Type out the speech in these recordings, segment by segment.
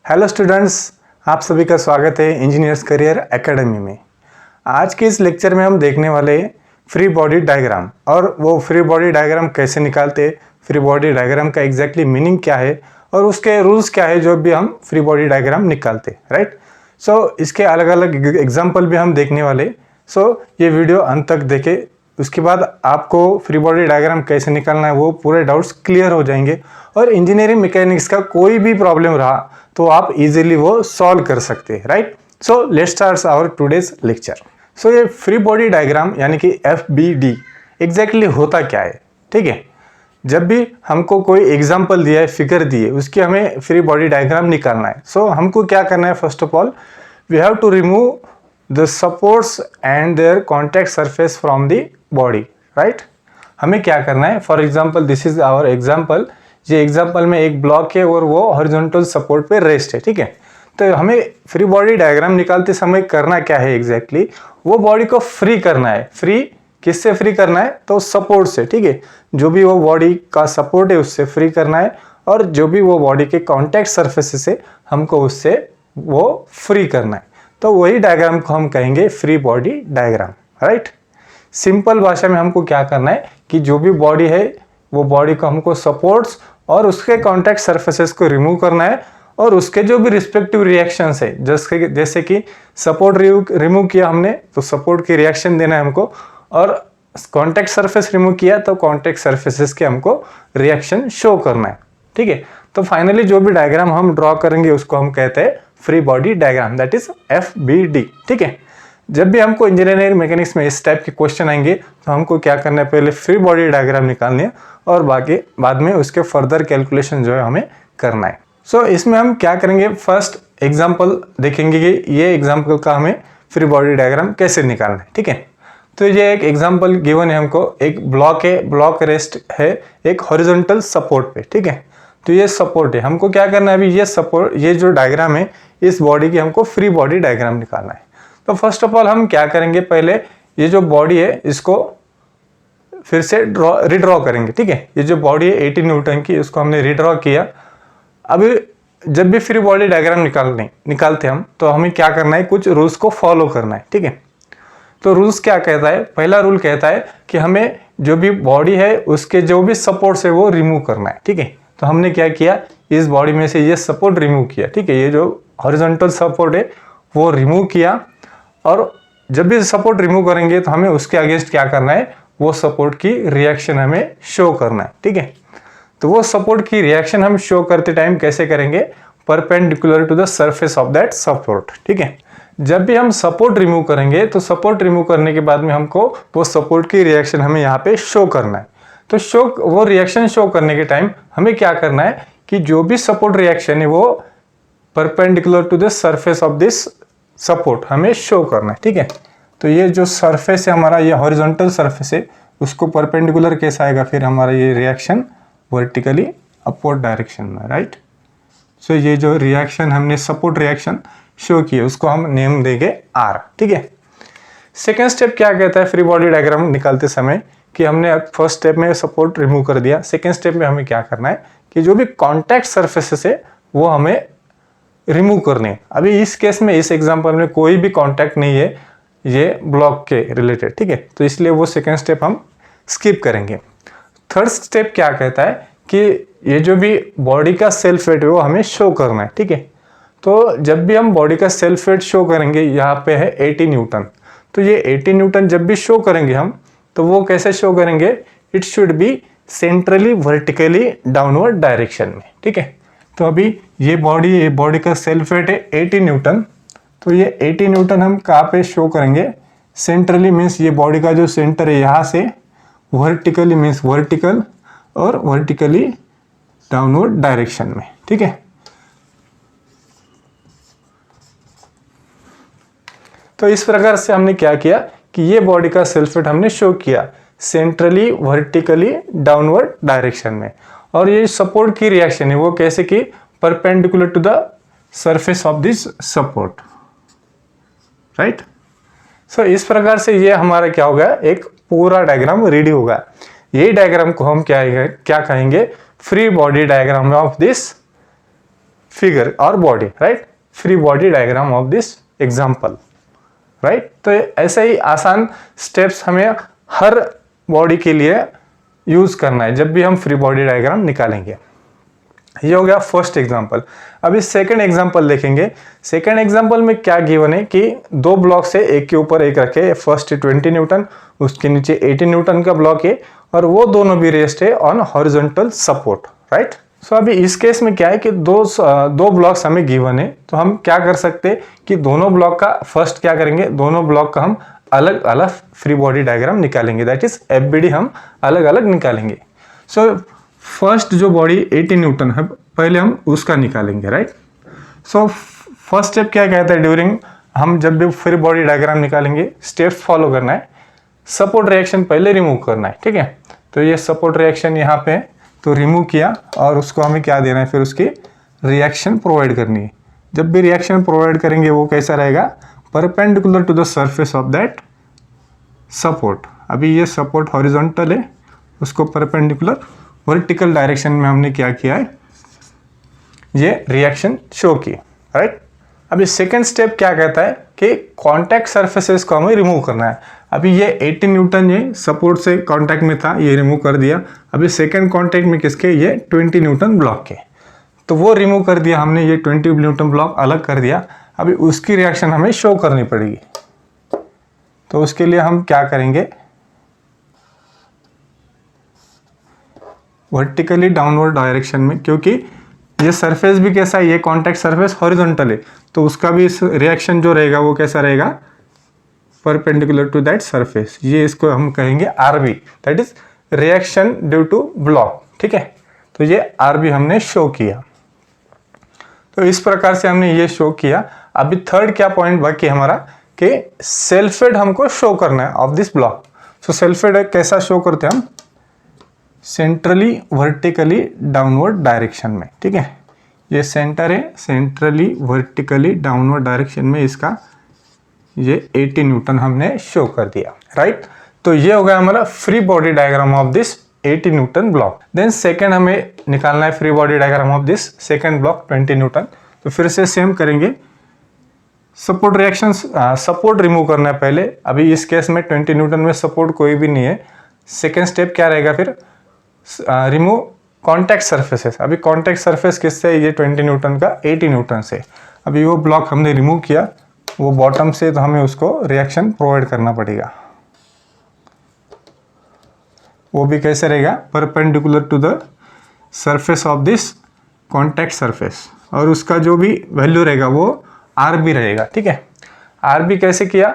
Hello students, आप सभी का स्वागत है इंजीनियर्स करियर एकेडमी में। आज के इस लेक्चर में हम देखने वाले हैं फ्री बॉडी डायग्राम, और वो फ्री बॉडी डायग्राम कैसे निकालते हैं, फ्री बॉडी डायग्राम का एग्जैक्टली मीनिंग क्या है और उसके रूल्स क्या है जो भी हम फ्री बॉडी डायग्राम निकालते हैं, राइट। सो इसके अलग अलग एग्जाम्पल भी हम देखने वाले। सो ये वीडियो अंत तक देखें, उसके बाद आपको फ्री बॉडी डायग्राम कैसे निकालना है वो पूरे डाउट्स क्लियर हो जाएंगे, और इंजीनियरिंग मैकेनिक्स का कोई भी प्रॉब्लम रहा तो आप इजीली वो सॉल्व कर सकते हैं, right. So let's start our today's lecture. So ये फ्री बॉडी डायग्राम यानी कि FBD एग्जैक्टली होता क्या है, ठीक है। जब भी हमको कोई एग्जाम्पल दिया है, फिगर दी है, उसकी हमें फ्री बॉडी डायग्राम निकालना है। सो हमको क्या करना है, first of all we have to remove the supports and their contact surface from the body, right. हमें क्या करना है, for example this is our example. ये एग्जाम्पल में एक ब्लॉक है और वो हॉरिजॉन्टल सपोर्ट पे रेस्ट है, ठीक है। तो हमें फ्री बॉडी डायग्राम निकालते समय करना क्या है एग्जैक्टली, वो बॉडी को फ्री करना है। फ्री किससे फ्री करना है, तो सपोर्ट से, ठीक है। जो भी वो बॉडी का सपोर्ट है उससे फ्री करना है, और जो भी वो बॉडी के कॉन्टैक्ट सरफेस से हमको उससे वो फ्री करना है। तो वही डायग्राम को हम कहेंगे free body diagram, right. Simple भाषा में हमको क्या करना है कि जो भी बॉडी है वो बॉडी को हमको सपोर्ट्स और उसके कॉन्टैक्ट सरफेसेस को रिमूव करना है, और उसके जो भी रिस्पेक्टिव रिएक्शंस है, जैसे कि सपोर्ट रिमूव किया हमने तो सपोर्ट की रिएक्शन देना है हमको, और कॉन्टैक्ट सरफेस रिमूव किया तो कॉन्टैक्ट सरफेसेस के हमको रिएक्शन शो करना है, ठीक है। तो फाइनली जो भी डायग्राम हम ड्रॉ करेंगे उसको हम कहते हैं free body diagram, that is FBD, ठीक है। जब भी हमको इंजीनियरिंग मैकेनिक्स में इस टाइप के क्वेश्चन आएंगे तो हमको क्या करना है, पहले फ्री बॉडी डायग्राम निकालनी है और बाकी बाद में उसके फर्दर कैलकुलेशन जो है हमें करना है। सो इसमें हम क्या करेंगे, फर्स्ट एग्जांपल देखेंगे कि ये एग्जांपल का हमें फ्री बॉडी डायग्राम कैसे निकालना है, ठीक है। तो ये एक एग्जांपल गिवन है हमको, एक ब्लॉक है, ब्लॉक रेस्ट है एक हॉरिजॉन्टल सपोर्ट पे, ठीक है। तो ये सपोर्ट है, हमको क्या करना है अभी, ये सपोर्ट, ये जो डायग्राम है इस बॉडी की हमको फ्री बॉडी डायग्राम निकालना है। तो फर्स्ट ऑफ ऑल हम क्या करेंगे, पहले ये जो बॉडी है इसको फिर से रिड्रॉ करेंगे, ठीक है। ये जो बॉडी है 80 न्यूटन की, इसको हमने रिड्रॉ किया। अभी जब भी फ्री बॉडी डायग्राम निकालते हम तो हमें क्या करना है, कुछ रूल्स को फॉलो करना है, ठीक है। तो रूल्स क्या कहता है, पहला रूल कहता है कि हमें जो भी बॉडी है उसके जो भी सपोर्ट्स है वो रिमूव करना है, ठीक है। तो हमने क्या किया, इस बॉडी में से ये सपोर्ट रिमूव किया, ठीक है। ये जो हॉरिजॉन्टल सपोर्ट है वो रिमूव किया, और जब भी सपोर्ट रिमूव करेंगे तो हमें उसके अगेंस्ट क्या करना है, वो सपोर्ट की रिएक्शन हमें शो करना है, ठीक है। तो वो सपोर्ट की रिएक्शन हम शो करते टाइम कैसे करेंगे, perpendicular to the surface of that support, ठीक है। जब भी हम सपोर्ट रिमूव करेंगे तो सपोर्ट रिमूव करने के बाद में हमको वो सपोर्ट की रिएक्शन हमें यहाँ पे शो करना है। तो वो रिएक्शन शो करने के टाइम हमें क्या करना है कि जो भी सपोर्ट रिएक्शन है वो perpendicular to the surface of this support हमें शो करना है, ठीक है। तो ये जो सरफेस है हमारा, ये हॉरिजॉन्टल सरफेस है, उसको परपेंडिकुलर कैसा आएगा, फिर हमारा ये रिएक्शन वर्टिकली अपवर्ड डायरेक्शन में, राइट। सो ये जो रिएक्शन हमने सपोर्ट रिएक्शन शो की है उसको हम नेम देंगे R, ठीक है। सेकेंड स्टेप क्या कहता है फ्री बॉडी डायग्राम निकालते समय, कि हमने फर्स्ट स्टेप में सपोर्ट रिमूव कर दिया, सेकेंड स्टेप में हमें क्या करना है कि जो भी कॉन्टैक्ट सरफेसेस है वो हमें रिमूव करने। अभी इस केस में, इस एग्जांपल में कोई भी कांटेक्ट नहीं है ये ब्लॉक के रिलेटेड, ठीक है। तो इसलिए वो सेकंड स्टेप हम स्किप करेंगे। थर्ड स्टेप क्या कहता है कि ये जो भी बॉडी का सेल्फ वेट है वो हमें शो करना है, ठीक है। तो जब भी हम बॉडी का सेल्फ वेट शो करेंगे, यहाँ पे है 80 न्यूटन, तो ये 80 न्यूटन जब भी शो करेंगे हम, तो वो कैसे शो करेंगे, it should B centrally vertically downward direction में, ठीक है। तो अभी ये बॉडी का सेल्फ वेट है 80 न्यूटन, तो ये 80 न्यूटन हम कहाँ पे शो करेंगे, सेंट्रली मीन्स ये बॉडी का जो सेंटर है यहाँ से, वर्टिकली मीन्स वर्टिकल, और वर्टिकली डाउनवर्ड डायरेक्शन में, ठीक है। तो इस प्रकार से हमने क्या किया कि ये बॉडी का सेल्फ वेट हमने शो किया सेंट्रली वर्टिकली डाउनवर्ड डायरेक्शन में, और ये सपोर्ट की रिएक्शन है वो कैसे की, perpendicular to the surface of this support, right. So इस प्रकार से ये हमारा क्या होगा, एक पूरा डायग्राम रेडी होगा। ये डायग्राम को हम क्या कहेंगे, free body diagram of this figure और body, right, free body diagram of this example, right. तो ऐसे ही आसान स्टेप्स हमें हर बॉडी के लिए यूज करना है जब भी हम फ्री बॉडी डायग्राम निकालेंगे। ये हो गया फर्स्ट एग्जांपल। अभी सेकंड एग्जांपल देखेंगे। सेकंड एग्जांपल में क्या गिवन है कि दो ब्लॉक से एक के ऊपर एक रखे, फर्स्ट 20 न्यूटन, उसके नीचे 80 न्यूटन का ब्लॉक है और वो दोनों भी रेस्ट है on horizontal support, right. So अभी इस केस में क्या है कि दो ब्लॉक्स हमें गिवन है, तो हम क्या कर सकते हैं कि दोनों ब्लॉक का फर्स्ट क्या करेंगे, दोनों ब्लॉक का हम अलग अलग फ्री बॉडी डायग्राम निकालेंगे, दैट इज एफबीडी हम अलग अलग निकालेंगे। सो फर्स्ट जो बॉडी 80 न्यूटन है, पहले हम उसका निकालेंगे, राइट। सो फर्स्ट स्टेप क्या कहता है, ड्यूरिंग हम जब भी फ्री बॉडी डायग्राम निकालेंगे स्टेप्स फॉलो करना है। सपोर्ट रिएक्शन पहले रिमूव करना है, ठीक है। तो ये सपोर्ट रिएक्शन यहाँ पे तो रिमूव किया और उसको हमें क्या देना है, फिर उसकी रिएक्शन प्रोवाइड करनी है। जब भी रिएक्शन प्रोवाइड करेंगे वो कैसा रहेगा, perpendicular to the surface of that support. अभी ये सपोर्ट हॉरिजॉन्टल है, उसको परपेंडिकुलर वर्टिकल डायरेक्शन में हमने क्या किया है, ये रिएक्शन शो की, राइट। अभी सेकेंड स्टेप क्या कहता है कि कॉन्टैक्ट सरफेसेस को हमें रिमूव करना है। अभी ये 80 न्यूटन ये सपोर्ट से कॉन्टैक्ट में था, ये रिमूव कर दिया। अभी सेकेंड कॉन्टैक्ट में किसके, ये 20 न्यूटन ब्लॉक के, तो वो रिमूव कर दिया हमने, ये 20 न्यूटन ब्लॉक अलग कर दिया। अभी उसकी रिएक्शन हमें शो करनी पड़ेगी, तो उसके लिए हम क्या करेंगे, वर्टिकली डाउनवर्ड डायरेक्शन में, क्योंकि ये सरफेस भी कैसा है, ये कॉन्टैक्ट सरफेस हॉरिजॉन्टल है, तो उसका भी रिएक्शन जो रहेगा वो कैसा रहेगा, परपेंडिकुलर टू दैट सरफेस। ये इसको हम कहेंगे RB, that is reaction due to block, ठीक है। तो ये आरबी हमने शो किया। तो इस प्रकार से हमने ये शो किया। अभी थर्ड क्या पॉइंट बाकी हमारा कि सेल्फेड हमको शो करना है ऑफ दिस ब्लॉक। सो सेल्फेड कैसा शो करते हैं हम, सेंट्रली वर्टिकली डाउनवर्ड डायरेक्शन में, ठीक है। ये सेंटर है, सेंट्रली वर्टिकली डाउनवर्ड डायरेक्शन में इसका ये 80 न्यूटन हमने शो कर दिया, राइट। तो ये हो गया हमारा free body diagram of this 80 newton block. Then second हमें निकालना है free body diagram of this second block 20 newton. तो फिर से सेम करेंगे, सपोर्ट रिएक्शन, सपोर्ट रिमूव करना है पहले। अभी इस केस में 20 न्यूटन में सपोर्ट कोई भी नहीं है। सेकेंड स्टेप क्या रहेगा फिर, रिमूव कॉन्टैक्ट सरफेसेस। अभी कॉन्टैक्ट सरफेस किससे, ये 20 न्यूटन का 80 न्यूटन से। अभी वो ब्लॉक हमने रिमूव किया, वो बॉटम से, तो हमें उसको रिएक्शन प्रोवाइड करना पड़ेगा। वो भी कैसे रहेगा, perpendicular to the surface of this contact surface, और उसका जो भी वैल्यू रहेगा वो आर बी रहेगा, ठीक है। आर बी कैसे किया,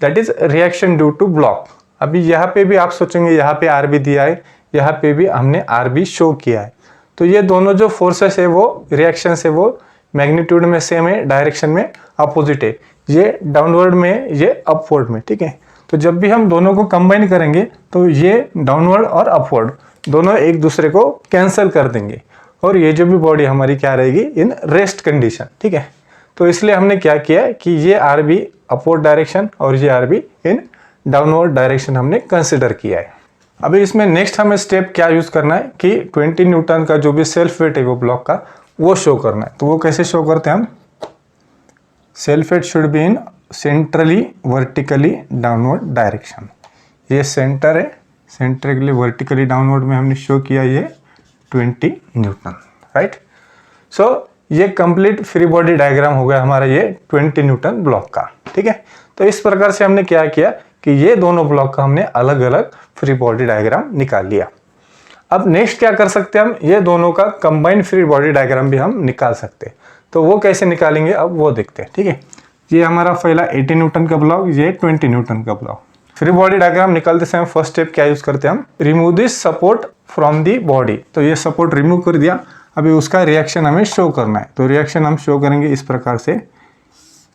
that is reaction due to block. अभी यहाँ पे भी आप सोचेंगे यहाँ पे आर बी दिया है, यहाँ पे भी हमने आर बी शो किया है। तो ये दोनों जो फोर्सेस है वो रिएक्शन से वो मैग्नीट्यूड में सेम है, डायरेक्शन में अपोजिट है, ये डाउनवर्ड में, ये अपवर्ड में, ठीक है। तो जब भी हम दोनों को कंबाइन करेंगे तो ये डाउनवर्ड और अपवर्ड दोनों एक दूसरे को कैंसिल कर देंगे, और ये जो भी बॉडी हमारी क्या रहेगी, इन रेस्ट कंडीशन, ठीक है। तो इसलिए हमने क्या किया कि ये आर बी अपवर्ड डायरेक्शन और ये R be in downward direction हमने कंसिडर किया है। अभी इसमें नेक्स्ट हमें स्टेप क्या यूज करना है कि 20 न्यूटन का जो भी सेल्फ वेट है वो ब्लॉक का, वो शो करना है। तो वो कैसे शो करते हैं हम, self weight should be in centrally vertically downward direction. ये सेंटर है, सेंट्रली वर्टिकली डाउनवर्ड में हमने शो किया ये 20 न्यूटन, राइट। सो ये कंप्लीट फ्री बॉडी डायग्राम हो गया हमारा ये 20 न्यूटन ब्लॉक का, ठीक है। तो इस प्रकार से हमने क्या किया कि ये दोनों ब्लॉक का हमने अलग अलग फ्री बॉडी डायग्राम निकाल लिया। अब नेक्स्ट क्या कर सकते हैं हम, ये दोनों का कंबाइंड फ्री बॉडी डायग्राम भी हम निकाल सकते हैं। तो वो कैसे निकालेंगे अब वो देखते हैं, ठीक है। ये हमारा पहला 80 न्यूटन का ब्लॉक, ये 20 न्यूटन का ब्लॉक। फ्री बॉडी डायग्राम निकालते समय फर्स्ट स्टेप क्या यूज करते हैं हम, remove this support from the body. तो ये सपोर्ट रिमूव कर दिया, अभी उसका रिएक्शन हमें शो करना है। तो रिएक्शन हम शो करेंगे इस प्रकार से,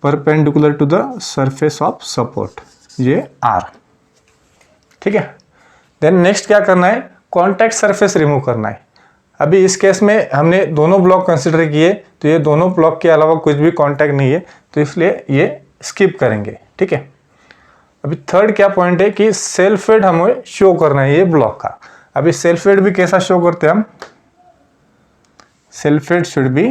perpendicular to the surface of support, ये आर, ठीक है। देन नेक्स्ट क्या करना है, कॉन्टैक्ट सरफेस रिमूव करना है। अभी इस केस में हमने दोनों ब्लॉक कंसिडर किए, तो ये दोनों ब्लॉक के अलावा कुछ भी कॉन्टैक्ट नहीं है, तो इसलिए ये स्किप करेंगे, ठीक है। अभी थर्ड क्या पॉइंट है कि सेल्फ वेट हमें शो करना है ये ब्लॉक का। अभी सेल्फ वेट भी कैसा शो करते हैं हम, self weight should be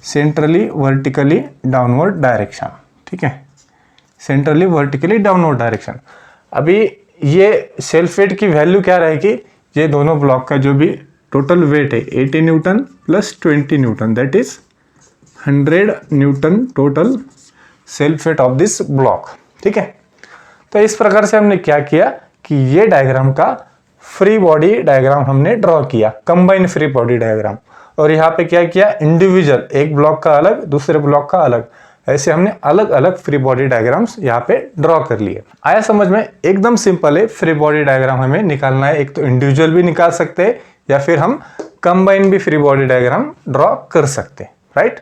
centrally vertically downward direction, ठीक है, सेंट्रली वर्टिकली डाउनवर्ड डायरेक्शन। अभी ये सेल्फ वेट की वैल्यू क्या रहेगी, ये दोनों ब्लॉक का जो भी टोटल वेट है 80 Newton plus 20 Newton, that is 100 Newton total self weight of this block, ठीक है। तो इस प्रकार से हमने क्या किया कि ये डायग्राम का फ्री बॉडी डायग्राम हमने ड्रॉ किया, कंबाइन फ्री बॉडी डायग्राम। और यहाँ पे क्या किया, इंडिविजुअल, एक ब्लॉक का अलग दूसरे ब्लॉक का अलग, ऐसे हमने अलग अलग फ्री बॉडी डायग्राम्स यहाँ पे ड्रॉ कर लिए। आया समझ में? एकदम सिंपल है। फ्री बॉडी डायग्राम हमें निकालना है, एक तो इंडिविजुअल भी निकाल सकते हैं या फिर हम कंबाइन भी फ्री बॉडी डायग्राम ड्रॉ कर सकते हैं, राइट।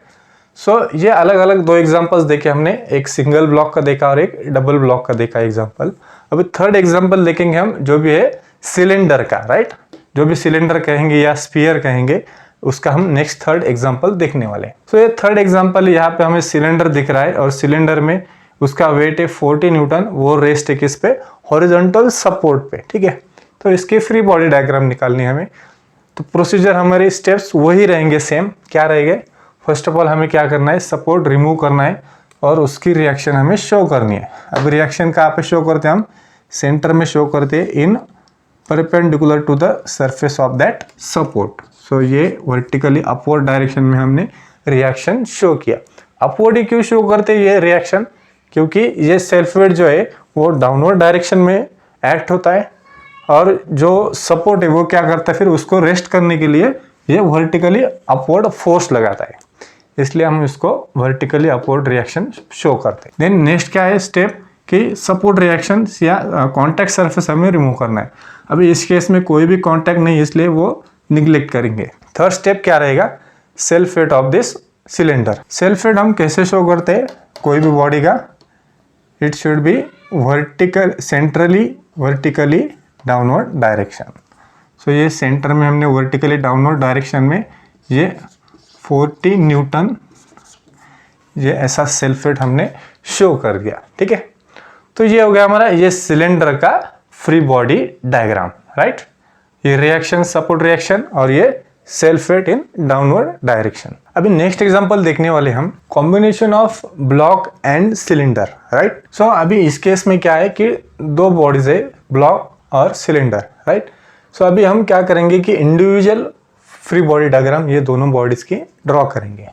सो ये अलग अलग दो एग्जांपल्स देखे हमने, एक सिंगल ब्लॉक का देखा और एक डबल ब्लॉक का देखा एग्जांपल। अभी थर्ड एग्जांपल देखेंगे हम, जो भी है सिलेंडर का, राइट। जो भी सिलेंडर कहेंगे या स्फीयर कहेंगे, उसका हम नेक्स्ट थर्ड एग्जांपल देखने वाले हैं। सो ये थर्ड एग्जांपल, यहाँ पे हमें सिलेंडर दिख रहा है और सिलेंडर में उसका वेट है 40 न्यूटन, वो रेस्ट है किस पे, हॉरिजॉन्टल सपोर्ट पे, ठीक है। तो इसकी फ्री बॉडी डायग्राम निकालनी है हमें। तो प्रोसीजर, हमारे स्टेप्स वही रहेंगे सेम। क्या रहेंगे, फर्स्ट ऑफ ऑल हमें क्या करना है, सपोर्ट रिमूव करना है और उसकी रिएक्शन हमें शो करनी है। अब रिएक्शन कहाँ पे शो करते हैं हम, सेंटर में शो करते हैं in perpendicular to the surface of that support. So ये वर्टिकली अपवर्ड डायरेक्शन में हमने रिएक्शन शो किया। अपवर्ड ही क्यों शो करते हैं ये रिएक्शन, क्योंकि ये सेल्फ वेट जो है वो डाउनवर्ड डायरेक्शन में एक्ट होता है और जो सपोर्ट है वो क्या करता है, फिर उसको रेस्ट करने के लिए ये वर्टिकली अपवर्ड फोर्स लगाता है, इसलिए हम इसको वर्टिकली अपवर्ड रिएक्शन शो करते हैं। देन नेक्स्ट क्या है स्टेप, कि सपोर्ट रिएक्शन या कॉन्टैक्ट सरफेस हमें रिमूव करना है। अभी इस केस में कोई भी कॉन्टैक्ट नहीं, इसलिए वो निग्लेक्ट करेंगे। थर्ड स्टेप क्या रहेगा, self weight of this cylinder. Self weight हम कैसे शो करते हैं कोई भी बॉडी का, it should be vertical, centrally vertically downward direction. So ये सेंटर में हमने वर्टिकली डाउनवर्ड डायरेक्शन में ये 40 न्यूटन ये ऐसा सेल्फ वेट हमने शो कर दिया, ठीक है। तो ये हो गया हमारा ये सिलेंडर का फ्री बॉडी डायग्राम, राइट। ये रिएक्शन, सपोर्ट रिएक्शन और ये self weight in downward direction. अभी नेक्स्ट एग्जांपल देखने वाले हम, combination of block and cylinder, right. So अभी इस केस में क्या है कि दो बॉडीज है, ब्लॉक और सिलेंडर, राइट। सो अभी हम क्या करेंगे कि इंडिविजुअल फ्री बॉडी डायग्राम ये दोनों बॉडीज की ड्रॉ करेंगे।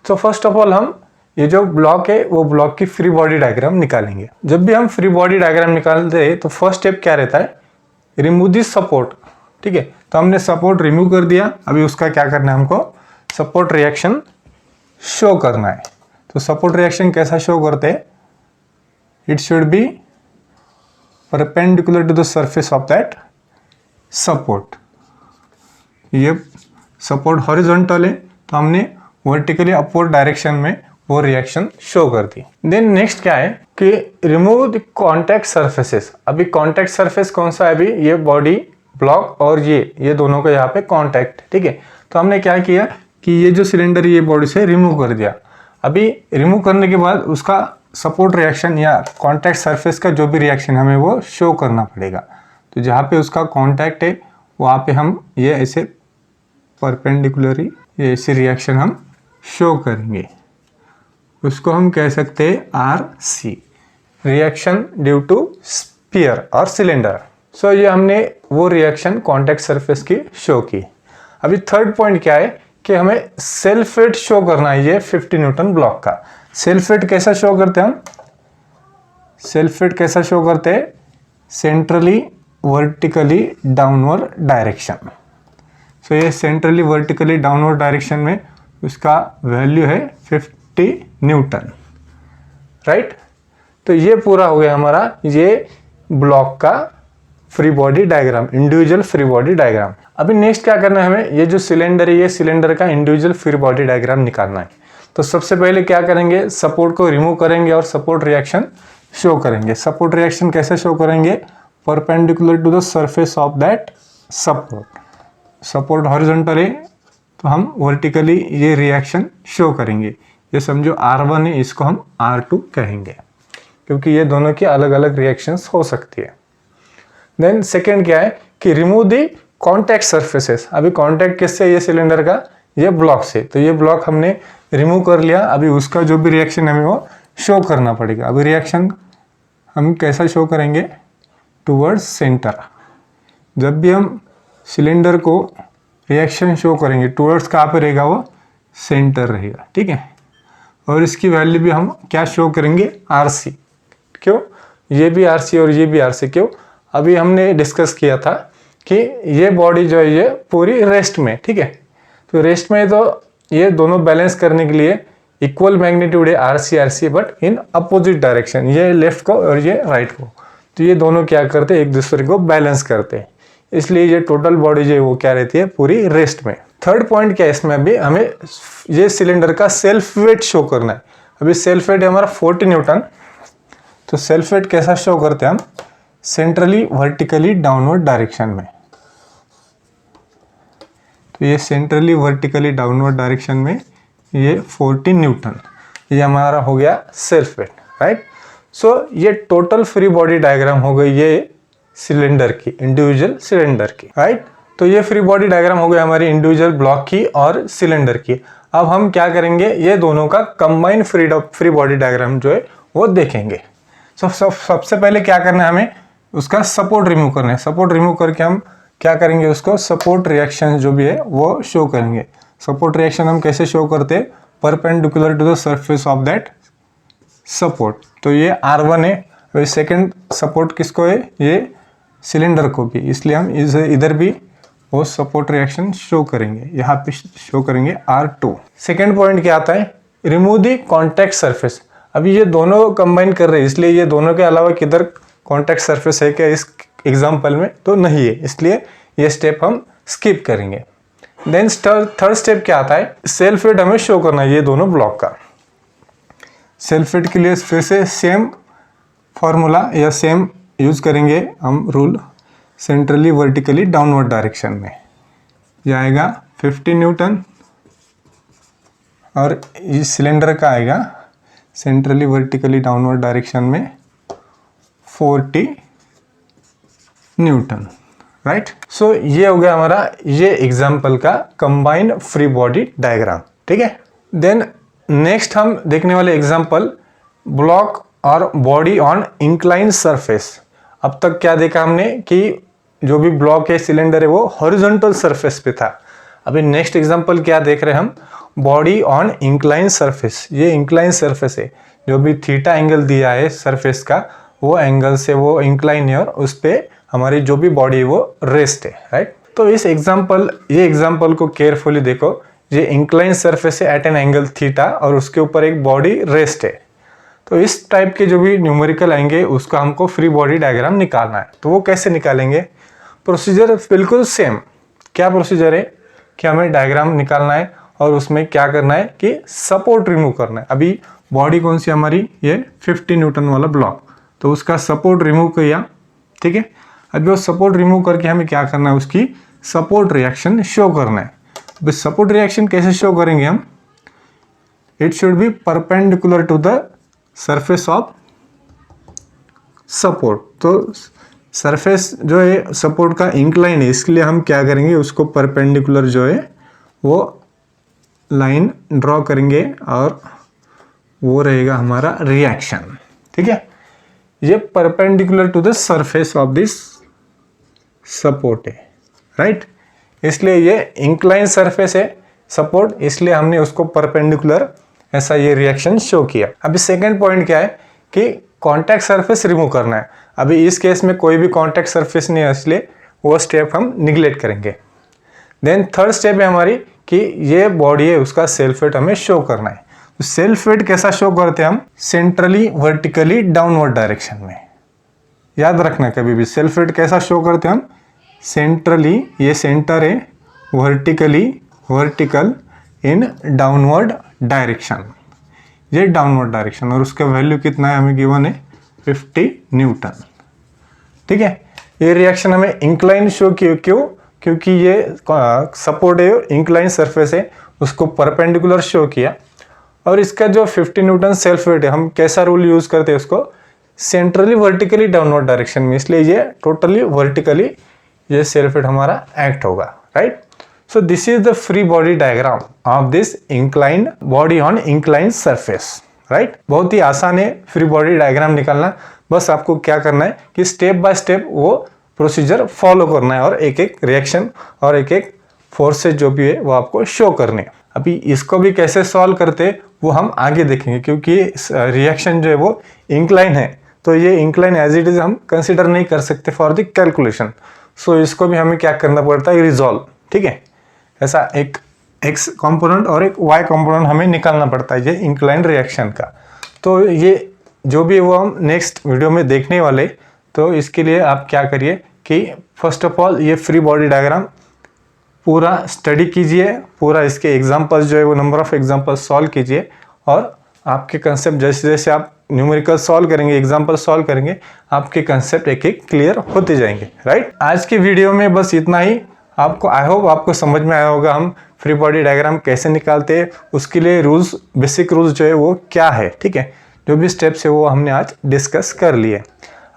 सो फर्स्ट ऑफ ऑल हम ये जो ब्लॉक है वो ब्लॉक की फ्री बॉडी डायग्राम निकालेंगे। जब भी हम फ्री बॉडी डायग्राम निकालते हैं तो फर्स्ट स्टेप क्या रहता है, रिमूव दिस सपोर्ट, ठीक है। तो हमने सपोर्ट रिमूव कर दिया। अभी उसका क्या करना है, हमको सपोर्ट रिएक्शन शो करना है। तो सपोर्ट रिएक्शन कैसा शो करते हैं, it should be perpendicular to the surface of that support. ये सपोर्ट हॉरिजॉन्टल है तो हमने वर्टिकली अपवर्ड डायरेक्शन में वो रिएक्शन शो कर दी। देन नेक्स्ट क्या है कि रिमूव द कॉन्टैक्ट सरफेसेस। अभी कॉन्टैक्ट सरफेस कौन सा है, अभी ये बॉडी ब्लॉक और ये दोनों का यहाँ पे कॉन्टैक्ट, ठीक है। तो हमने क्या किया कि ये जो सिलेंडर ये बॉडी से रिमूव कर दिया। अभी रिमूव करने के बाद उसका सपोर्ट रिएक्शन या कॉन्टैक्ट सरफेस का जो भी रिएक्शन हमें वो शो करना पड़ेगा। तो जहाँ पे उसका कॉन्टैक्ट है वहाँ पे हम ये ऐसे परपेंडिकुलरी ये ऐसे रिएक्शन हम शो करेंगे, उसको हम कह सकते हैं RC, reaction due to sphere और सिलेंडर। सो ये हमने वो रिएक्शन कॉन्टैक्ट सरफेस की शो की। अभी थर्ड पॉइंट क्या है कि हमें सेल्फ वेट शो करना है, ये 50 न्यूटन ब्लॉक का। सेल्फ वेट कैसा शो करते हैं हम, सेल्फ वेट कैसा शो करते हैं, centrally vertically downward direction. So ये सेंट्रली वर्टिकली डाउनवर्ड डायरेक्शन में उसका वैल्यू है 50 न्यूटन, राइट। तो ये पूरा हो गया हमारा ये ब्लॉक का free body diagram, individual free body diagram. अभी नेक्स्ट क्या करना है हमें, ये जो सिलेंडर है ये सिलेंडर का इंडिविजुअल फ्री बॉडी डायग्राम निकालना है। तो सबसे पहले क्या करेंगे, सपोर्ट को रिमूव करेंगे और सपोर्ट रिएक्शन शो करेंगे। सपोर्ट रिएक्शन कैसे शो करेंगे, perpendicular to the surface of that support. Support horizontal है तो हम वर्टिकली ये रिएक्शन शो करेंगे। ये समझो R1 है, इसको हम R2 कहेंगे क्योंकि ये दोनों की अलग अलग रिएक्शंस हो सकती है। देन सेकेंड क्या है कि रिमूव दी कॉन्टैक्ट सरफेसेस। अभी कॉन्टैक्ट किससे, ये सिलेंडर का ये ब्लॉक से। तो ये ब्लॉक हमने रिमूव कर लिया। अभी उसका जो भी रिएक्शन हमें वो शो करना पड़ेगा। अभी रिएक्शन हम कैसा शो करेंगे, टूवर्ड्स सेंटर। जब भी हम सिलेंडर को रिएक्शन शो करेंगे टूवर्ड्स कहाँ पे रहेगा, वो सेंटर रहेगा, ठीक है। और इसकी वैल्यू भी हम क्या शो करेंगे, RC। क्यों, ये भी RC और ये भी RC, क्यों, अभी हमने डिस्कस किया था कि ये बॉडी जो है ये पूरी रेस्ट में, ठीक है। तो रेस्ट में तो ये दोनों बैलेंस करने के लिए इक्वल मैग्नीट्यूड है RC, but in opposite direction, ये लेफ्ट को और ये राइट को। तो ये दोनों क्या करते हैं, एक दूसरे को बैलेंस करते हैं, इसलिए ये टोटल बॉडी जो है वो क्या रहती है, पूरी रेस्ट में। थर्ड पॉइंट क्या है इसमें, अभी हमें ये सिलेंडर का सेल्फ वेट शो करना है। अभी सेल्फ वेट है हमारा 40 न्यूटन। तो सेल्फ वेट कैसा शो करते हैं हम, सेंट्रली वर्टिकली डाउनवर्ड डायरेक्शन में। तो ये सेंट्रली वर्टिकली डाउनवर्ड डायरेक्शन में ये 40 न्यूटन, ये हमारा हो गया सेल्फ वेट, राइट। सो ये टोटल फ्री बॉडी डायग्राम हो गई ये सिलेंडर की, इंडिविजुअल सिलेंडर की, राइट। तो ये फ्री बॉडी डायग्राम हो गई हमारी इंडिविजुअल ब्लॉक की और सिलेंडर की। अब हम क्या करेंगे, ये दोनों का कंबाइंड फ्री बॉडी डायग्राम जो है वो देखेंगे। सबसे पहले क्या करना है, हमें उसका सपोर्ट रिमूव करना है। सपोर्ट रिमूव करके हम क्या करेंगे, उसको सपोर्ट रिएक्शन जो भी है वो शो करेंगे। सपोर्ट रिएक्शन हम कैसे शो करते हैं, perpendicular to the surface of that support. तो ये R1 है। सेकंड सपोर्ट किसको है, ये सिलेंडर को भी, इसलिए हम इधर भी वो सपोर्ट रिएक्शन शो करेंगे, यहाँ पे शो करेंगे R2। सेकंड पॉइंट क्या आता है, रिमूव द कॉन्टैक्ट सरफेस। अभी ये दोनों कंबाइन कर रहे हैं, इसलिए ये दोनों के अलावा किधर कॉन्टैक्ट सरफेस है क्या इस एग्जाम्पल में, तो नहीं है, इसलिए ये स्टेप हम स्किप करेंगे। देन थर्ड स्टेप क्या आता है, सेल्फ वेट हमें शो करना है ये दोनों ब्लॉक का। सेल्फ वेट के लिए फिर से सेम फॉर्मूला या सेम यूज करेंगे हम rule, centrally vertically downward direction में ये आएगा 50 न्यूटन, और इस सिलेंडर का आएगा सेंट्रली वर्टिकली डाउनवर्ड डायरेक्शन में 40 न्यूटन, राइट। सो ये हो गया हमारा ये एग्जाम्पल का कंबाइंड फ्री बॉडी डायग्राम, ठीक है। देन नेक्स्ट हम देखने वाले एग्जाम्पल, ब्लॉक और बॉडी ऑन इंक्लाइन सरफेस। अब तक क्या देखा हमने कि जो भी ब्लॉक है, सिलेंडर है, वो हॉरिजॉन्टल सरफेस पे था। अभी नेक्स्ट एग्जांपल क्या देख रहे हैं हम, बॉडी ऑन इंक्लाइन सरफेस। ये इंक्लाइन सरफेस है, जो भी थीटा एंगल दिया है सरफेस का, वो एंगल से वो इंक्लाइन है और उस पर हमारी जो भी बॉडी है वो रेस्ट है, राइट। तो इस ये एग्जाम्पल को केयरफुली देखो। ये इंक्लाइन सरफेस है एट एन एंगल थीटा और उसके ऊपर एक बॉडी रेस्ट है। तो इस टाइप के जो भी न्यूमेरिकल आएंगे उसका हमको फ्री बॉडी डायग्राम निकालना है। तो वो कैसे निकालेंगे, प्रोसीजर बिल्कुल सेम। क्या प्रोसीजर है कि हमें डायग्राम निकालना है और उसमें क्या करना है कि सपोर्ट रिमूव करना है। अभी बॉडी कौन सी हमारी, ये 50 न्यूटन वाला ब्लॉक, तो उसका सपोर्ट रिमूव किया, ठीक है। अभी वो सपोर्ट रिमूव करके हमें क्या करना है, उसकी सपोर्ट रिएक्शन शो करना है। अभी सपोर्ट रिएक्शन कैसे शो करेंगे हम, it should be perpendicular to the surface of support. तो सरफेस जो है सपोर्ट का इंक्लाइन है, इसके लिए हम क्या करेंगे, उसको परपेंडिकुलर जो है वो लाइन ड्रॉ करेंगे और वो रहेगा हमारा रिएक्शन, ठीक है। ये perpendicular to the surface of this support है, राइट। इसलिए ये इंक्लाइन सरफेस है सपोर्ट, इसलिए हमने उसको परपेंडिकुलर ऐसा ये रिएक्शन शो किया। अभी सेकंड पॉइंट क्या है कि कॉन्टैक्ट सरफेस रिमूव करना है। अभी इस केस में कोई भी कॉन्टैक्ट सरफेस नहीं है, इसलिए वो स्टेप हम निगलेक्ट करेंगे। देन थर्ड स्टेप है हमारी कि ये बॉडी है उसका सेल्फ वेट हमें शो करना है। तो सेल्फ वेट कैसा शो करते हैं हम, सेंट्रली वर्टिकली डाउनवर्ड डायरेक्शन में। याद रखना कभी भी सेल्फ वेट कैसा शो करते हैं हम, सेंट्रली, ये सेंटर है, वर्टिकल इन डाउनवर्ड डायरेक्शन, ये डाउनवर्ड डायरेक्शन, और उसका वैल्यू कितना है हमें गिवन है 50 न्यूटन, ठीक है। ये रिएक्शन हमें इंक्लाइन शो क्यों, क्योंकि ये सपोर्ट है, इंक्लाइन सरफेस है, उसको परपेंडिकुलर शो किया। और इसका जो 50 न्यूटन सेल्फ वेट है, हम कैसा रूल यूज करते हैं उसको, सेंट्रली वर्टिकली डाउनवर्ड डायरेक्शन में, इसलिए ये टोटली वर्टिकली ये सेल्फ वेट हमारा एक्ट होगा, right. So this is the free body diagram of this inclined body on inclined surface, right? बहुत ही आसान है फ्री बॉडी डायग्राम निकालना। बस आपको क्या करना है कि स्टेप बाय स्टेप वो प्रोसीजर फॉलो करना है और एक एक रिएक्शन और एक एक फोर्सेज जो भी है वो आपको शो करने हैं। अभी इसको भी कैसे सॉल्व करते वो हम आगे देखेंगे, क्योंकि रिएक्शन जो है वो इंक्लाइन है, तो ये इंक्लाइन एज इट इज हम कंसिडर नहीं कर सकते फॉर द कैलकुलेशन। सो इसको भी हमें क्या करना पड़ता है, रिजॉल्व। ठीक है, ऐसा एक एक्स कंपोनेंट और एक वाई कंपोनेंट हमें निकालना पड़ता है ये इंक्लाइन रिएक्शन का। तो ये जो भी वो हम नेक्स्ट वीडियो में देखने वाले, तो इसके लिए आप क्या करिए कि फर्स्ट ऑफ ऑल ये फ्री बॉडी डायग्राम पूरा स्टडी कीजिए, पूरा इसके एग्जांपल्स जो है वो नंबर ऑफ एग्जांपल्स सॉल्व कीजिए, और आपके कंसेप्ट जैसे जैसे आप न्यूमेरिकल सॉल्व करेंगे, एग्जांपल सॉल्व करेंगे, आपके कंसेप्ट एक एक क्लियर होते जाएंगे, राइट। आज के वीडियो में बस इतना ही। आपको आई होप आपको समझ में आया होगा हम फ्री बॉडी डायग्राम कैसे निकालते हैं, उसके लिए रूल्स, बेसिक रूल्स जो है वो क्या है। ठीक है, जो भी स्टेप्स है वो हमने आज डिस्कस कर लिए।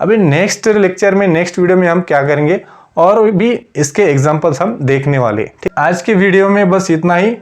अभी नेक्स्ट लेक्चर में, नेक्स्ट वीडियो में हम क्या करेंगे और भी इसके एग्जांपल्स हम देखने वाले। आज के वीडियो में बस इतना ही।